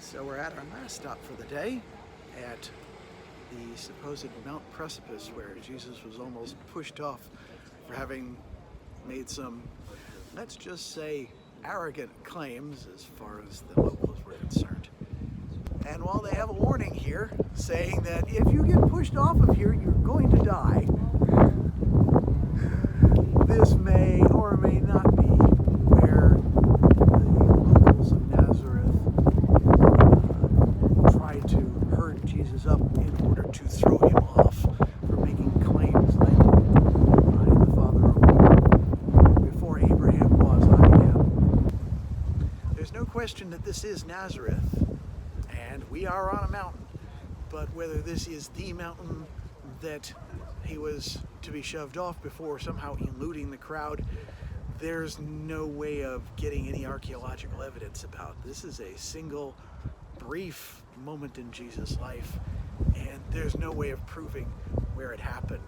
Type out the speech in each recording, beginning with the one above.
So we're at our last stop for the day at the supposed Mount Precipice, where Jesus was almost pushed off for having made some, let's just say, arrogant claims as far as the locals were concerned. And while they have a warning here saying that if you get pushed off of here, you're going to die, this may or may not be where the locals of Nazareth tried to herd Jesus up in order to throw him off for making claims like, I am the Father of before Abraham was, I am. There's no question that this is Nazareth, and we are on a mountain, but whether this is the mountain that he was to be shoved off before, somehow eluding the crowd, there's no way of getting any archaeological evidence about. This is a single brief moment in Jesus' life, and there's no way of proving where it happened.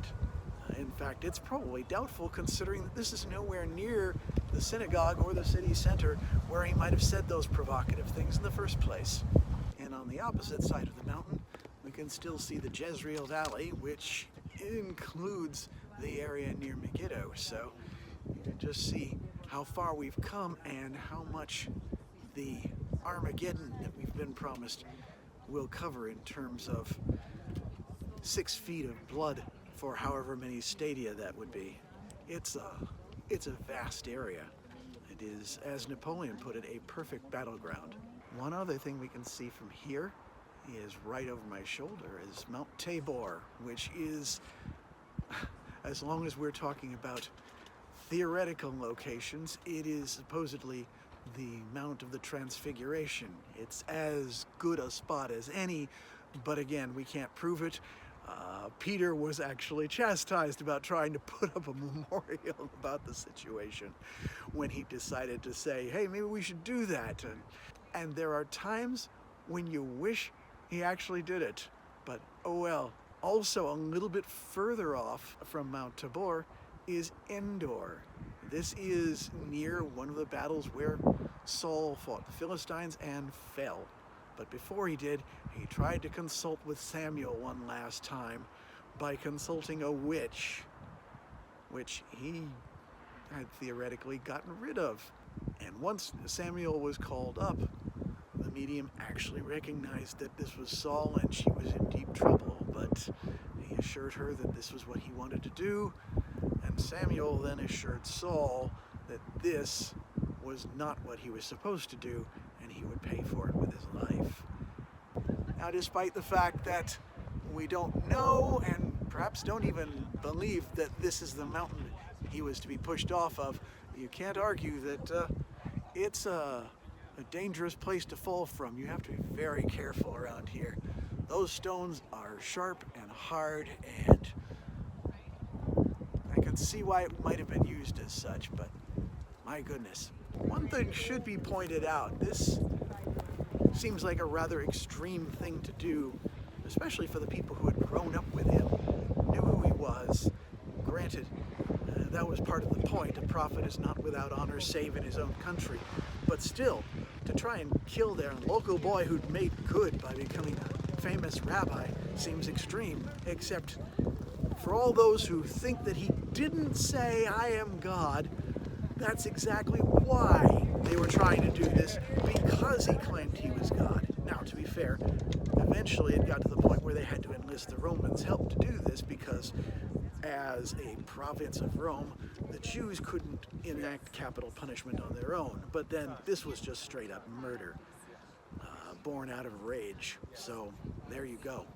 In fact, it's probably doubtful, considering that this is nowhere near the synagogue or the city center where he might have said those provocative things in the first place. And on the opposite side of the mountain, we can still see the Jezreel Valley, which includes the area near Megiddo. So you can just see how far we've come and how much the Armageddon that we've been promised will cover in terms of 6 feet of blood for however many stadia that would be. It's a vast area. It is, as Napoleon put it, a perfect battleground. One other thing we can see from here is right over my shoulder is Mount Tabor, which is, as long as we're talking about theoretical locations, it is supposedly the Mount of the Transfiguration. It's as good a spot as any, but again, we can't prove it. Peter was actually chastised about trying to put up a memorial about the situation when he decided to say, hey, maybe we should do that. And there are times when you wish he actually did it, but oh well. Also, a little bit further off from Mount Tabor is Endor. This is near one of the battles where Saul fought the Philistines and fell. But before he did, he tried to consult with Samuel one last time by consulting a witch, which he had theoretically gotten rid of. And once Samuel was called up, the medium actually recognized that this was Saul and she was in deep trouble, but he assured her that this was what he wanted to do, and Samuel then assured Saul that this was not what he was supposed to do, and he would pay for it with his life. Now, despite the fact that we don't know and perhaps don't even believe that this is the mountain he was to be pushed off of, you can't argue that it's a dangerous place to fall from. You have to be very careful around here. Those stones are sharp and hard, and I can see why it might have been used as such, but my goodness. One thing should be pointed out. This seems like a rather extreme thing to do, especially for the people who had grown up with him, knew who he was. Granted, that was part of the point. A prophet is not without honor save in his own country. But still, to try and kill their local boy who'd made good by becoming a famous rabbi seems extreme, except for all those who think that he didn't say, I am God, that's exactly why they were trying to do this, because he claimed he was God. Now, to be fair, eventually it got to the point where they had to enlist the Romans' help to do this, because as a province of Rome, the Jews couldn't enact capital punishment on their own. But then this was just straight up murder, born out of rage. So there you go.